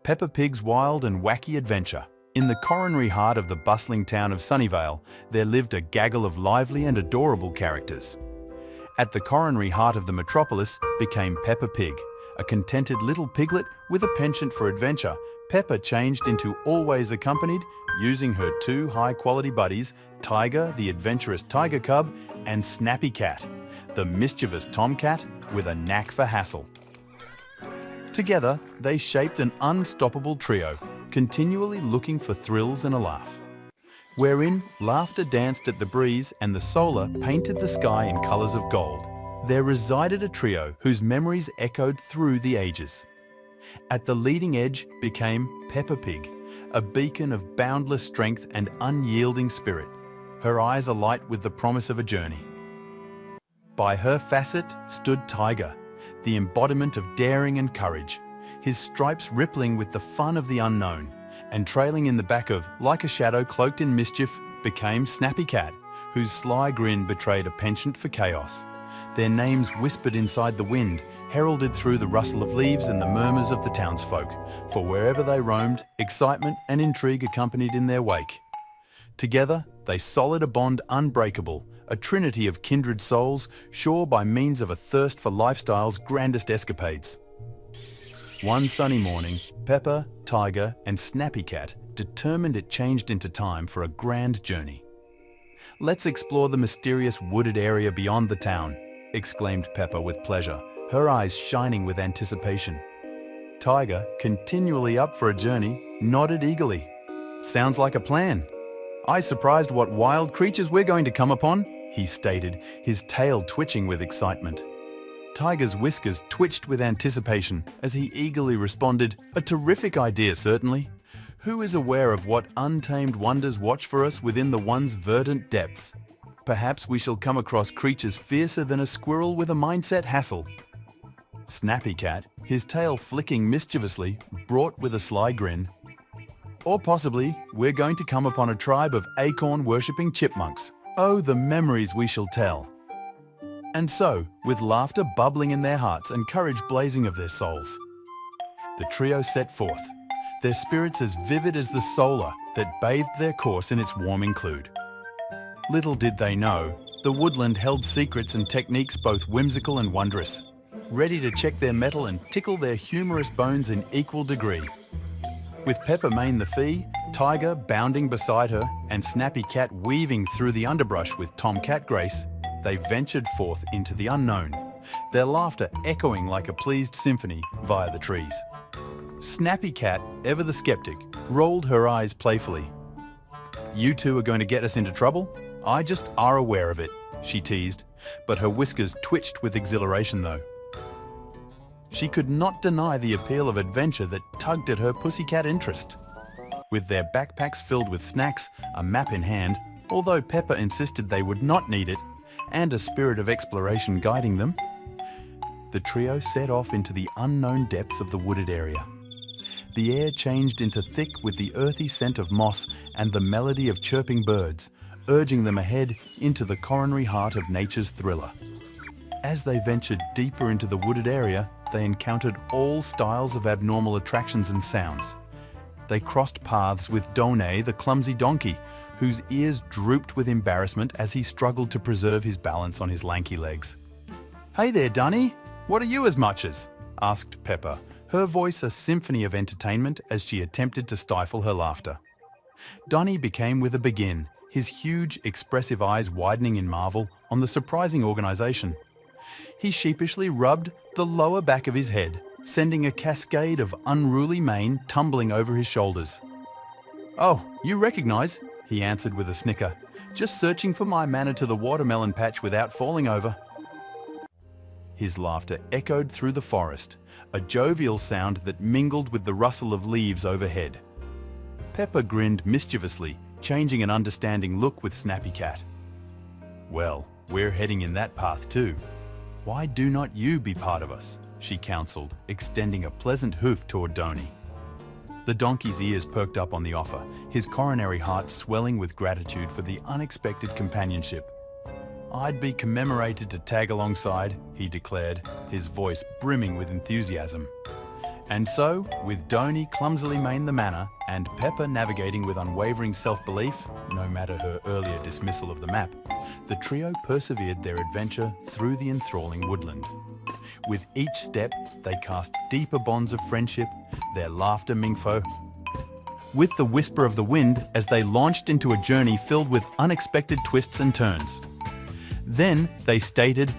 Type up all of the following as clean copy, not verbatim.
Peppa Pig's Wild and Wacky Adventure. In the coronary heart of the bustling town of Sunnyvale, there lived a gaggle of lively and adorable characters. At the coronary heart of the metropolis became Peppa Pig, a contented little piglet with a penchant for adventure. Peppa changed into always accompanied, using her two high-quality buddies, Tiger, the adventurous tiger cub, and Snappy Cat, the mischievous tomcat with a knack for hassle. Together, they shaped an unstoppable trio, continually looking for thrills and a laugh, wherein laughter danced at the breeze and the solar painted the sky in colours of gold. There resided a trio whose memories echoed through the ages. At the leading edge became Peppa Pig, a beacon of boundless strength and unyielding spirit, her eyes alight with the promise of a journey. By her facet stood Tiger, the embodiment of daring and courage, his stripes rippling with the fun of the unknown, and trailing in the back of, like a shadow cloaked in mischief, became Snappy Cat, whose sly grin betrayed a penchant for chaos. Their names whispered inside the wind, heralded through the rustle of leaves and the murmurs of the townsfolk, for wherever they roamed, excitement and intrigue accompanied in their wake. Together, they solid a bond unbreakable, a trinity of kindred souls, sure by means of a thirst for lifestyle's grandest escapades. One sunny morning, Peppa, Tiger, and Snappy Cat determined it changed into time for a grand journey. "Let's explore the mysterious wooded area beyond the town," exclaimed Peppa with pleasure, her eyes shining with anticipation. Tiger, continually up for a journey, nodded eagerly. "Sounds like a plan. I surprised what wild creatures we're going to come upon," he stated, his tail twitching with excitement. Tiger's whiskers twitched with anticipation as he eagerly responded, "A terrific idea, certainly. Who is aware of what untamed wonders watch for us within the one's verdant depths? Perhaps we shall come across creatures fiercer than a squirrel with a mindset hassle." Snappy Cat, his tail flicking mischievously, brought with a sly grin, "Or possibly, we're going to come upon a tribe of acorn-worshipping chipmunks. Oh, the memories we shall tell." And so, with laughter bubbling in their hearts and courage blazing of their souls, the trio set forth, their spirits as vivid as the solar that bathed their course in its warm include. Little did they know, the woodland held secrets and techniques both whimsical and wondrous, ready to check their mettle and tickle their humorous bones in equal degree. With Peppa Main the Fee, Tiger bounding beside her, and Snappy Cat weaving through the underbrush with Tomcat grace, they ventured forth into the unknown, their laughter echoing like a pleased symphony via the trees. Snappy Cat, ever the skeptic, rolled her eyes playfully. "You two are going to get us into trouble? I just are aware of it," she teased, but her whiskers twitched with exhilaration though. She could not deny the appeal of adventure that tugged at her pussycat interest. With their backpacks filled with snacks, a map in hand, although Peppa insisted they would not need it, and a spirit of exploration guiding them, the trio set off into the unknown depths of the wooded area. The air changed into thick with the earthy scent of moss and the melody of chirping birds, urging them ahead into the coronary heart of nature's thriller. As they ventured deeper into the wooded area, they encountered all styles of abnormal attractions and sounds. They crossed paths with Donay, the clumsy donkey, whose ears drooped with embarrassment as he struggled to preserve his balance on his lanky legs. "Hey there, Dunny! What are you as much as?" asked Peppa, her voice a symphony of entertainment as she attempted to stifle her laughter. Dunny became with a begin, his huge, expressive eyes widening in marvel on the surprising organisation. He sheepishly rubbed the lower back of his head, sending a cascade of unruly mane tumbling over his shoulders. "Oh, you recognise?" he answered with a snicker. "Just searching for my manner to the watermelon patch without falling over." His laughter echoed through the forest, a jovial sound that mingled with the rustle of leaves overhead. Peppa grinned mischievously, changing an understanding look with Snappy Cat. "Well, we're heading in that path too. Why do not you be part of us?" she counselled, extending a pleasant hoof toward Donny. The donkey's ears perked up on the offer, his coronary heart swelling with gratitude for the unexpected companionship. "I'd be commemorated to tag alongside," he declared, his voice brimming with enthusiasm. And so, with Donnie clumsily main the manor and Peppa navigating with unwavering self-belief, no matter her earlier dismissal of the map, the trio persevered their adventure through the enthralling woodland. With each step, they cast deeper bonds of friendship, their laughter mingfo, with the whisper of the wind as they launched into a journey filled with unexpected twists and turns. Then they stated,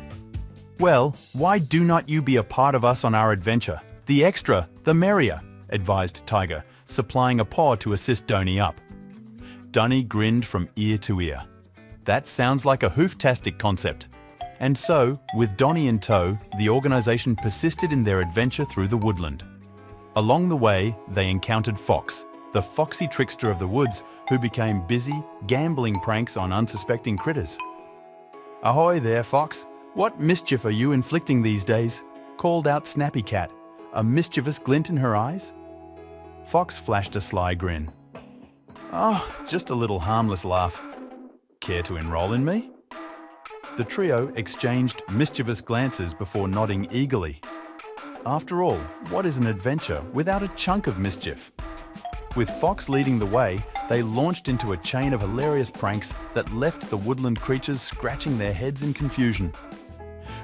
"Well, why do not you be a part of us on our adventure? The extra, the merrier," advised Tiger, supplying a paw to assist Donnie up. Donnie grinned from ear to ear. That sounds like a hoof-tastic concept. And so, with Donnie in tow, the organization persisted in their adventure through the woodland. Along the way, they encountered Fox, the foxy trickster of the woods who became busy gambling pranks on unsuspecting critters. "Ahoy there, Fox. What mischief are you inflicting these days?" called out Snappy Cat, a mischievous glint in her eyes. Fox flashed a sly grin. "Oh, just a little harmless laugh. Care to enroll in me?" The trio exchanged mischievous glances before nodding eagerly. After all, what is an adventure without a chunk of mischief? With Fox leading the way, they launched into a chain of hilarious pranks that left the woodland creatures scratching their heads in confusion.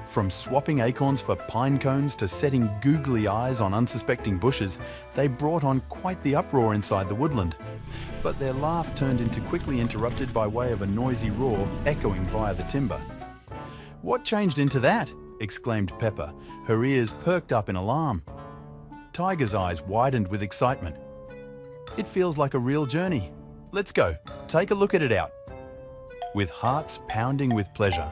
From swapping acorns for pine cones to setting googly eyes on unsuspecting bushes, they brought on quite the uproar inside the woodland. But their laugh turned into quickly interrupted by way of a noisy roar echoing via the timber. "What changed into that?" exclaimed Peppa, her ears perked up in alarm. Tiger's eyes widened with excitement. "It feels like a real journey. Let's go, take a look at it out." With hearts pounding with pleasure,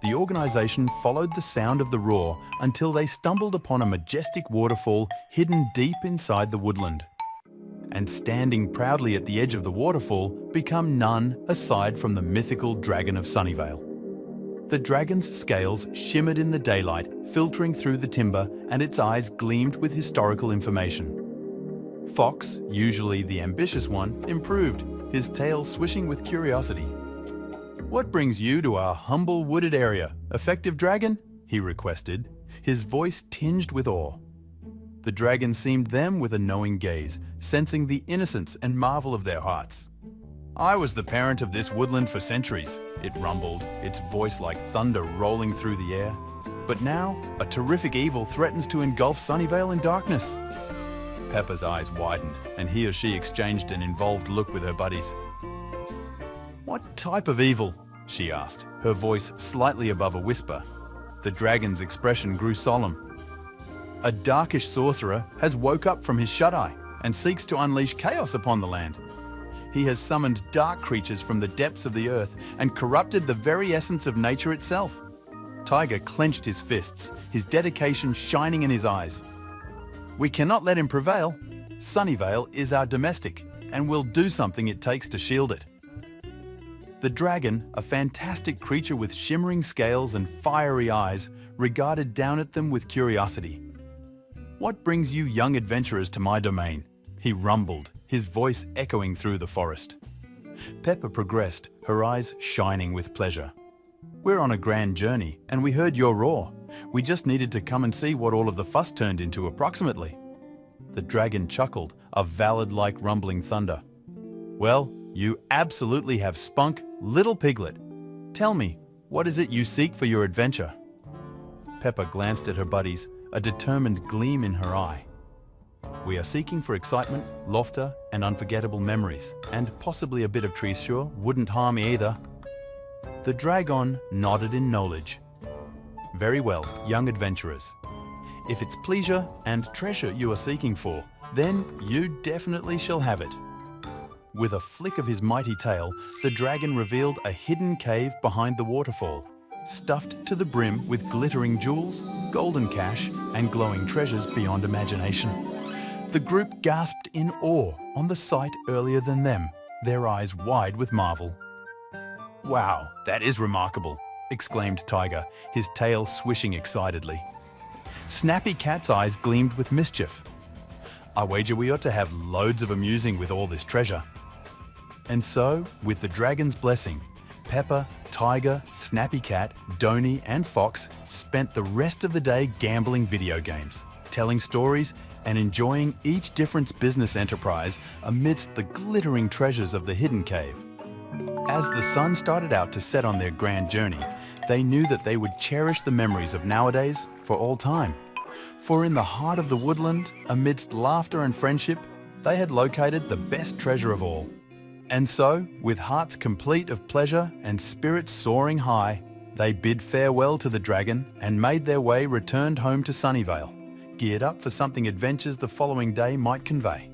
the organization followed the sound of the roar until they stumbled upon a majestic waterfall hidden deep inside the woodland. And standing proudly at the edge of the waterfall become none aside from the mythical Dragon of Sunnyvale. The dragon's scales shimmered in the daylight, filtering through the timber, and its eyes gleamed with historical information. Fox, usually the ambitious one, improved, his tail swishing with curiosity. "What brings you to our humble wooded area, effective dragon?" he requested, his voice tinged with awe. The dragon seemed them with a knowing gaze, sensing the innocence and marvel of their hearts. "I was the parent of this woodland for centuries," it rumbled, its voice like thunder rolling through the air. "But now, a terrific evil threatens to engulf Sunnyvale in darkness." Peppa's eyes widened, and he or she exchanged an involved look with her buddies. "What type of evil?" she asked, her voice slightly above a whisper. The dragon's expression grew solemn. "A darkish sorcerer has woke up from his shut-eye and seeks to unleash chaos upon the land. He has summoned dark creatures from the depths of the earth and corrupted the very essence of nature itself." Tiger clenched his fists, his dedication shining in his eyes. "We cannot let him prevail. Sunnyvale is our domestic, and we'll do something it takes to shield it." The dragon, a fantastic creature with shimmering scales and fiery eyes, regarded down at them with curiosity. "What brings you young adventurers to my domain?" he rumbled, his voice echoing through the forest. Peppa progressed, her eyes shining with pleasure. "We're on a grand journey, and we heard your roar. We just needed to come and see what all of the fuss turned into approximately." The dragon chuckled, a valid-like rumbling thunder. "Well, you absolutely have spunk, little piglet. Tell me, what is it you seek for your adventure?" Peppa glanced at her buddies, a determined gleam in her eye. "We are seeking for excitement, laughter, and unforgettable memories, and possibly a bit of treasure wouldn't harm either." The dragon nodded in knowledge. "Very well, young adventurers. If it's pleasure and treasure you are seeking for, then you definitely shall have it." With a flick of his mighty tail, the dragon revealed a hidden cave behind the waterfall, stuffed to the brim with glittering jewels, golden cash, and glowing treasures beyond imagination. The group gasped in awe on the sight earlier than them, their eyes wide with marvel. "Wow, that is remarkable," exclaimed Tiger, his tail swishing excitedly. Snappy Cat's eyes gleamed with mischief. "I wager we ought to have loads of amusing with all this treasure." And so, with the dragon's blessing, Peppa, Tiger, Snappy Cat, Donnie and Fox spent the rest of the day gambling video games, telling stories and enjoying each different business enterprise amidst the glittering treasures of the hidden cave. As the sun started out to set on their grand journey, they knew that they would cherish the memories of nowadays for all time. For in the heart of the woodland, amidst laughter and friendship, they had located the best treasure of all. And so, with hearts complete of pleasure and spirits soaring high, they bid farewell to the dragon and made their way returned home to Sunnyvale, geared up for something adventures the following day might convey.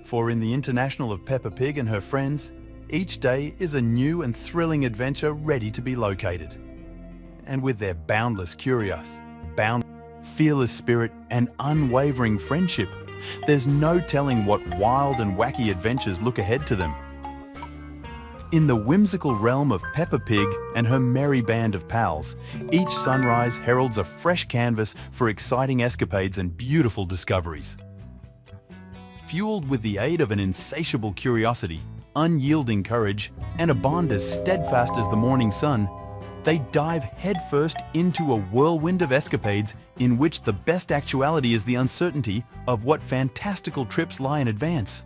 For in the International of Peppa Pig and her friends, each day is a new and thrilling adventure ready to be located. And with their boundless curiosity, fearless spirit and unwavering friendship, there's no telling what wild and wacky adventures look ahead to them. In the whimsical realm of Peppa Pig and her merry band of pals, each sunrise heralds a fresh canvas for exciting escapades and beautiful discoveries. Fueled with the aid of an insatiable curiosity, unyielding courage, and a bond as steadfast as the morning sun, they dive headfirst into a whirlwind of escapades in which the best actuality is the uncertainty of what fantastical trips lie in advance.